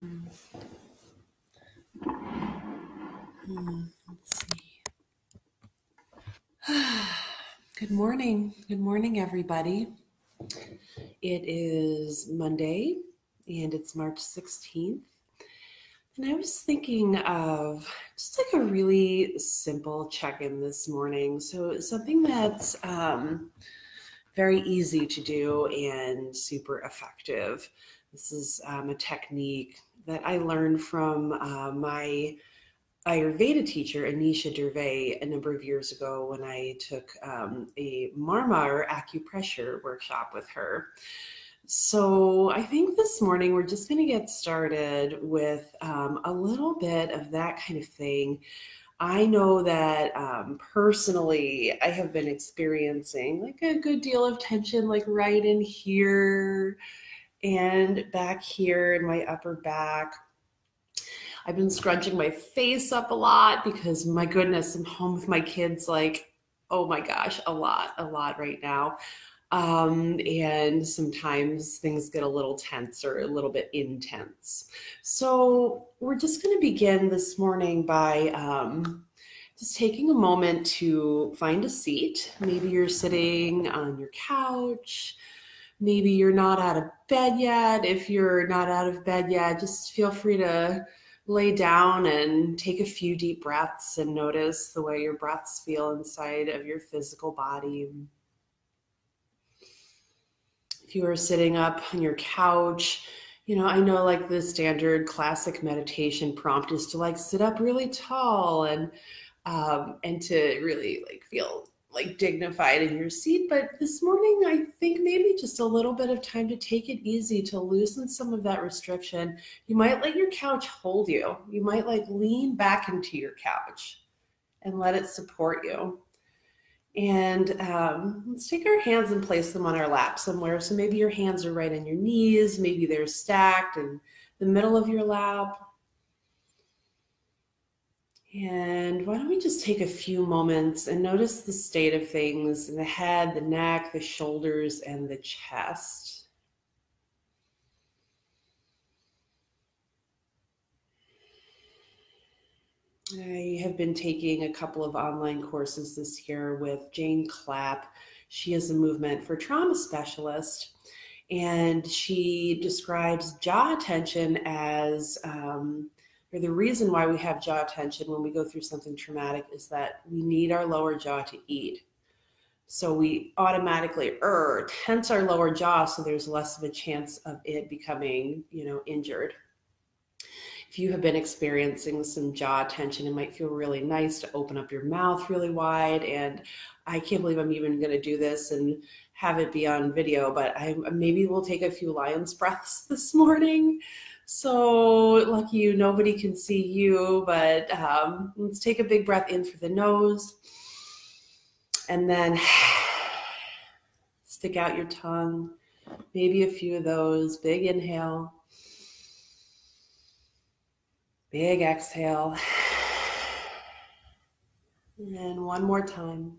Let's see. Good morning. Good morning, everybody. It is Monday, and it's March 16th. And I was thinking of just like a really simple check-in this morning. So something that's very easy to do and super effective. This is a technique that I learned from my Ayurveda teacher, Anisha Durve, a number of years ago when I took a Marmar acupressure workshop with her. So I think this morning we're just going to get started with a little bit of that kind of thing. I know that personally I have been experiencing like a good deal of tension, like right in here and back here in my upper back. I've been scrunching my face up a lot because, my goodness, I'm home with my kids like, oh my gosh, a lot right now. And sometimes things get a little tense or a little bit intense. So we're just going to begin this morning by just taking a moment to find a seat. Maybe you're sitting on your couch. Maybe you're not out of bed yet. If you're not out of bed yet, just feel free to lay down and take a few deep breaths and notice the way your breaths feel inside of your physical body. If you are sitting up on your couch, I know like the standard classic meditation prompt is to like sit up really tall and to really like feel like dignified in your seat. But this morning, I think maybe just a little bit of time to take it easy, to loosen some of that restriction. You might let your couch hold you. You might like lean back into your couch and let it support you. And let's take our hands and place them on our lap somewhere. So maybe your hands are right on your knees. Maybe they're stacked in the middle of your lap. And why don't we just take a few moments and notice the state of things in the head, the neck, the shoulders, and the chest. I have been taking a couple of online courses this year with Jane Clapp. She is a movement for trauma specialist, and she describes jaw tension as or the reason why we have jaw tension when we go through something traumatic is that we need our lower jaw to eat. So we automatically tense our lower jaw so there's less of a chance of it becoming, injured. If you have been experiencing some jaw tension, it might feel really nice to open up your mouth really wide. And I can't believe I'm even going to do this and have it be on video, but maybe we'll take a few lion's breaths this morning. So lucky you, nobody can see you, but let's take a big breath in through the nose and then stick out your tongue. Maybe a few of those. Big inhale. Big exhale. And one more time.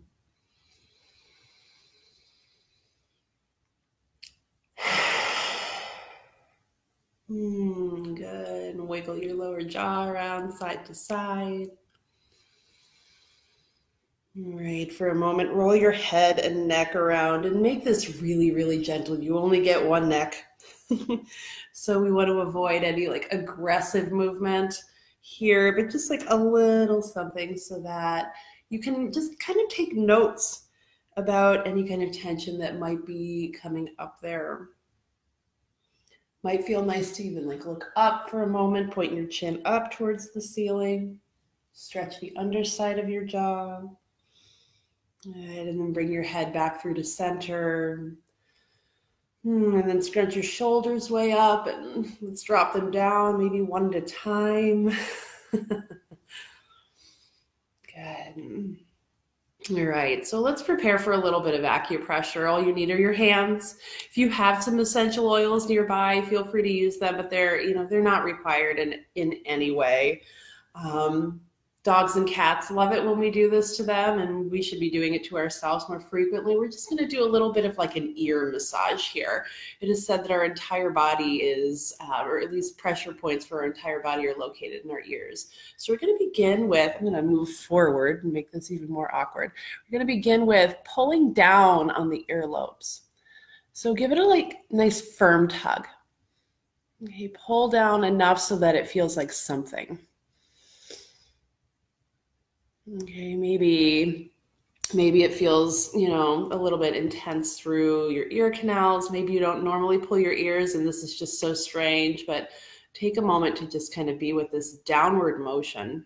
Good. Wiggle your lower jaw around side to side. All right, for a moment, roll your head and neck around and make this really, really gentle. You only get one neck. So we want to avoid any like aggressive movement here, but just like a little something so that you can just kind of take notes about any kind of tension that might be coming up there. Might feel nice to even like look up for a moment, point your chin up towards the ceiling, stretch the underside of your jaw. And then bring your head back through to center. And then scrunch your shoulders way up and let's drop them down, maybe one at a time. Good. All right, so let's prepare for a little bit of acupressure. All you need are your hands. If you have some essential oils nearby, feel free to use them, but they're not required in any way. Dogs and cats love it when we do this to them, and we should be doing it to ourselves more frequently. We're just going to do a little bit of like an ear massage here. It is said that our entire body is, or at least pressure points for our entire body are located in our ears. So we're going to begin with, I'm going to move forward and make this even more awkward. We're going to begin with pulling down on the earlobes. So give it a like nice firm tug. Okay, pull down enough so that it feels like something. Okay, maybe it feels, you know, a little bit intense through your ear canals. Maybe you don't normally pull your ears and this is just so strange, but take a moment to just kind of be with this downward motion.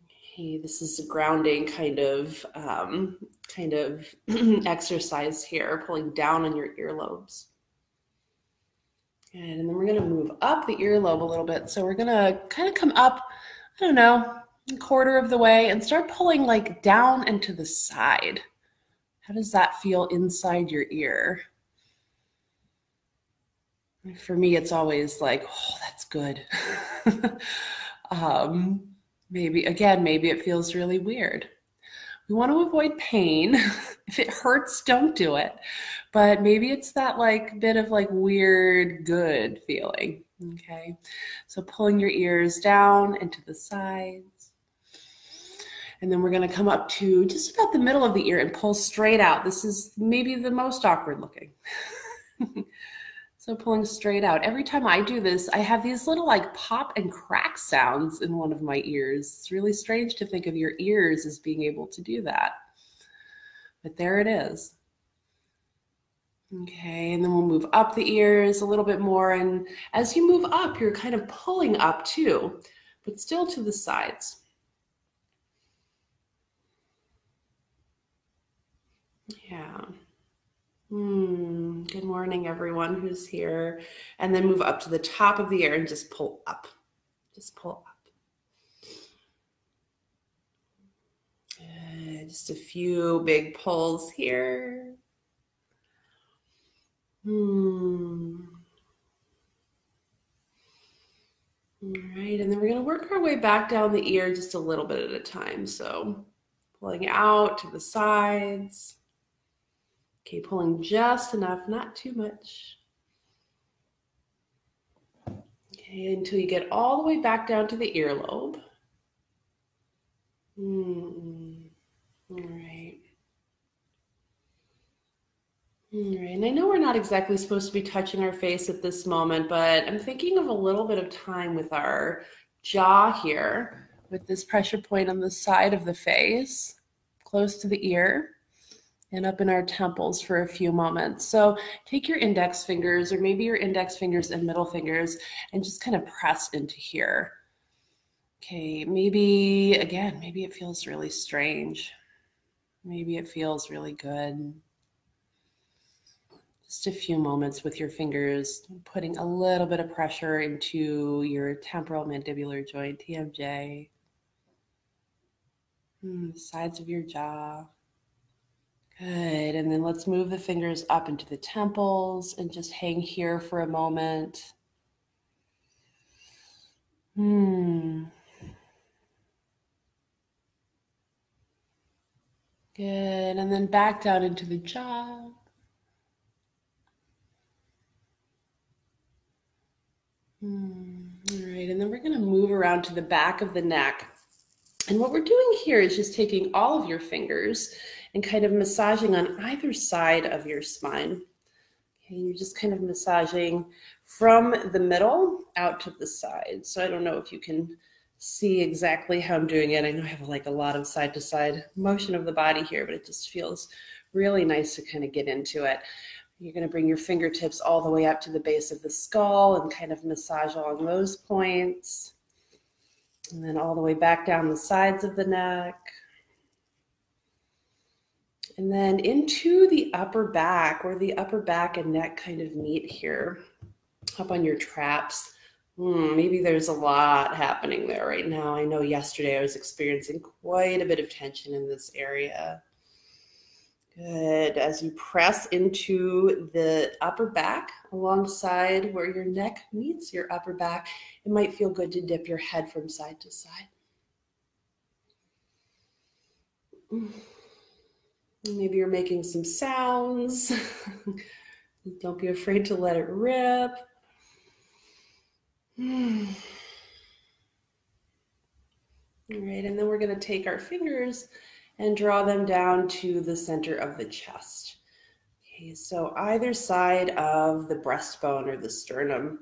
Okay, this is a grounding kind of exercise here, pulling down on your earlobes. And then we're going to move up the earlobe a little bit. So we're going to kind of come up, I don't know, a quarter of the way and start pulling like down and to the side. How does that feel inside your ear? For me, it's always like, oh, that's good. Maybe it feels really weird. We want to avoid pain. If it hurts, don't do it. But maybe it's that like bit of like weird good feeling. Okay, so pulling your ears down and to the sides. And then we're going to come up to just about the middle of the ear and pull straight out. This is maybe the most awkward looking. So pulling straight out. Every time I do this, I have these little like pop and crack sounds in one of my ears. It's really strange to think of your ears as being able to do that. But there it is. Okay, and then we'll move up the ears a little bit more. And as you move up, you're kind of pulling up too, but still to the sides. Yeah. Good morning, everyone who's here. And then move up to the top of the ear and just pull up. Just pull up. Just a few big pulls here. All right, and then we're going to work our way back down the ear just a little bit at a time. So pulling out to the sides. Okay, pulling just enough, not too much. Okay, until you get all the way back down to the earlobe. All right. All right, and I know we're not exactly supposed to be touching our face at this moment, but I'm thinking of a little bit of time with our jaw here, with this pressure point on the side of the face, close to the ear, and up in our temples for a few moments. So take your index fingers, or maybe your index fingers and middle fingers, and just kind of press into here. Okay, maybe it feels really strange. Maybe it feels really good. Just a few moments with your fingers, putting a little bit of pressure into your temporal mandibular joint, TMJ, sides of your jaw. Good, and then let's move the fingers up into the temples and just hang here for a moment. Good, and then back down into the jaw. All right, and then we're going to move around to the back of the neck. And what we're doing here is just taking all of your fingers and kind of massaging on either side of your spine. Okay, you're just kind of massaging from the middle out to the side. So I don't know if you can see exactly how I'm doing it. I know I have like a lot of side to side motion of the body here, but it just feels really nice to kind of get into it. You're going to bring your fingertips all the way up to the base of the skull and kind of massage along those points. And then all the way back down the sides of the neck. And then into the upper back, where the upper back and neck kind of meet here, up on your traps. Maybe there's a lot happening there right now. I know yesterday I was experiencing quite a bit of tension in this area. Good. As you press into the upper back alongside where your neck meets your upper back, it might feel good to dip your head from side to side. Maybe you're making some sounds. Don't be afraid to let it rip. All right, and then we're going to take our fingers and draw them down to the center of the chest. Okay, so either side of the breastbone or the sternum.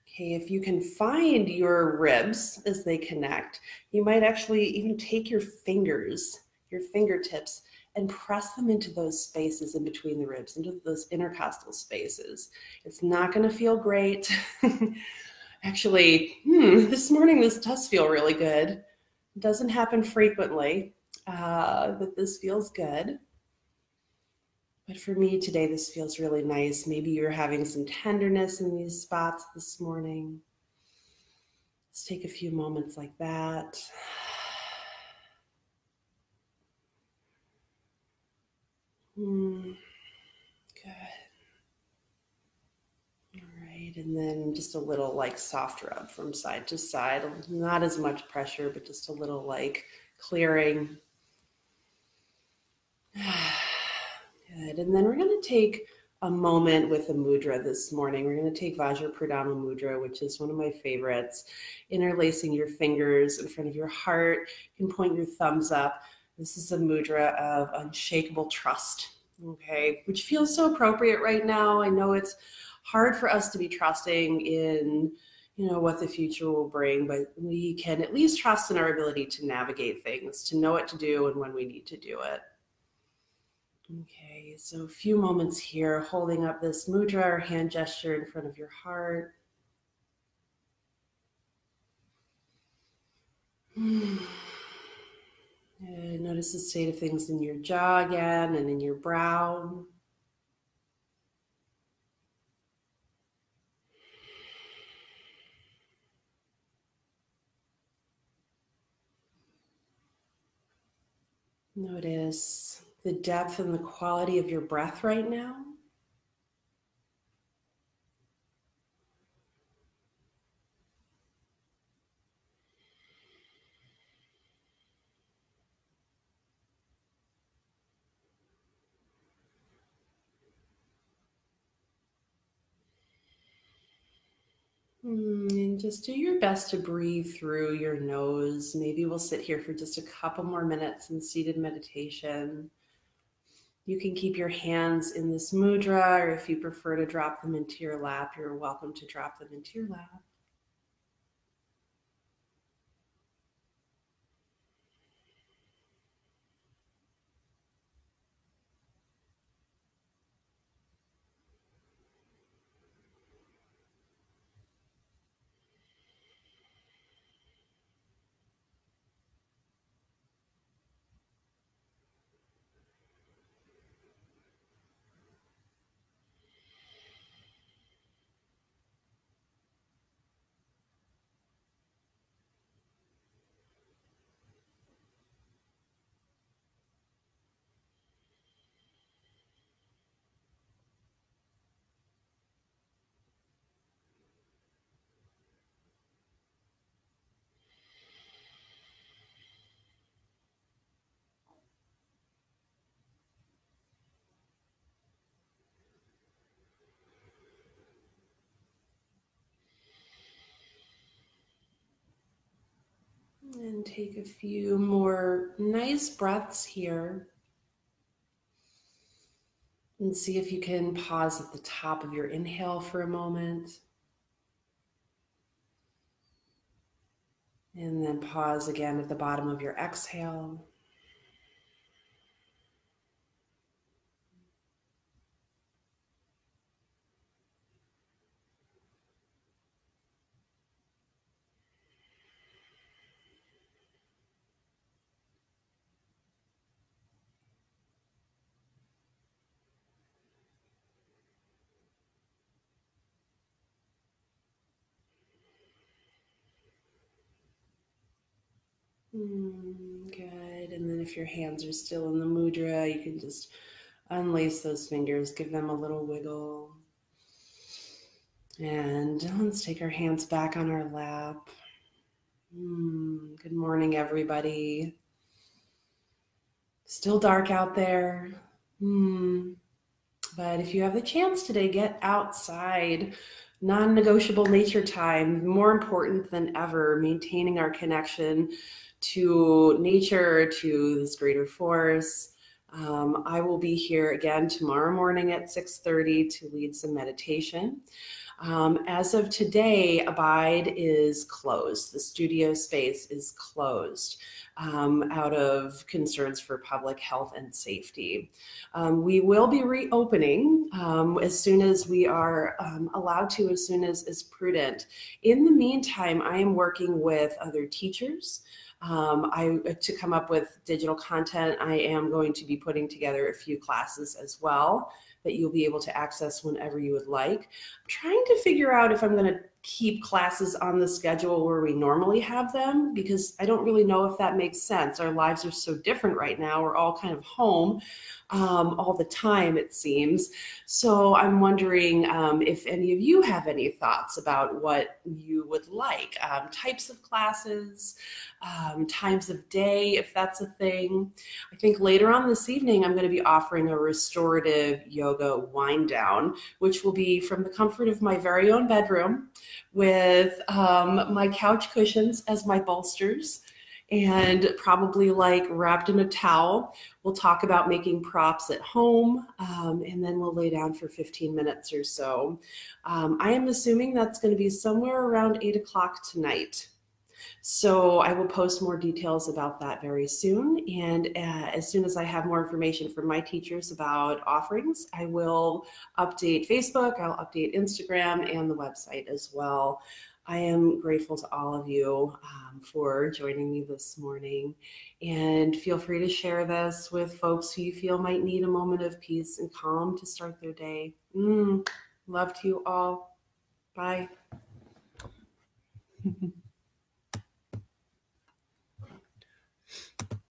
Okay, if you can find your ribs as they connect, you might actually even take your fingers, your fingertips, and press them into those spaces in between the ribs, into those intercostal spaces. It's not going to feel great. Actually, this morning this does feel really good. It doesn't happen frequently, but this feels good. But for me today, this feels really nice. Maybe you're having some tenderness in these spots this morning. Let's take a few moments like that. Good. All right, and then just a little like soft rub from side to side. Not as much pressure, but just a little like clearing. Good. And then we're going to take a moment with a mudra this morning. We're going to take Vajrapradama Mudra, which is one of my favorites. Interlacing your fingers in front of your heart. You can point your thumbs up. This is a mudra of unshakable trust, okay, which feels so appropriate right now. I know it's hard for us to be trusting in, what the future will bring, but we can at least trust in our ability to navigate things, to know what to do and when we need to do it. Okay, so a few moments here, holding up this mudra or hand gesture in front of your heart. Notice the state of things in your jaw again and in your brow. Notice the depth and the quality of your breath right now. And just do your best to breathe through your nose. Maybe we'll sit here for just a couple more minutes in seated meditation. You can keep your hands in this mudra, or if you prefer to drop them into your lap, you're welcome to drop them into your lap. And take a few more nice breaths here. And see if you can pause at the top of your inhale for a moment. And then pause again at the bottom of your exhale. Good. And then if your hands are still in the mudra, you can just Unlace those fingers, give them a little wiggle. And let's take our hands back on our lap. Good morning, everybody. Still dark out there. But if you have the chance today, get outside. Non-negotiable nature time, more important than ever, maintaining our connection to nature, to this greater force. I will be here again tomorrow morning at 6:30 to lead some meditation. As of today, Abide is closed. The studio space is closed out of concerns for public health and safety. We will be reopening as soon as we are allowed to, as soon as is prudent. In the meantime, I am working with other teachers to come up with digital content. I am going to be putting together a few classes as well that you'll be able to access whenever you would like. I'm trying to figure out if I'm going to keep classes on the schedule where we normally have them, because I don't really know if that makes sense. Our lives are so different right now. We're all kind of home all the time, it seems. So I'm wondering if any of you have any thoughts about what you would like, types of classes, times of day, if that's a thing. I think later on this evening, I'm going to be offering a restorative yoga wind down, which will be from the comfort of my very own bedroom with my couch cushions as my bolsters, and probably like wrapped in a towel. We'll talk about making props at home, and then we'll lay down for 15 minutes or so. I am assuming that's going to be somewhere around 8 o'clock tonight. So I will post more details about that very soon. And as soon as I have more information from my teachers about offerings, I will update Facebook, I'll update Instagram and the website as well. I am grateful to all of you for joining me this morning, and feel free to share this with folks who you feel might need a moment of peace and calm to start their day. Love to you all. Bye.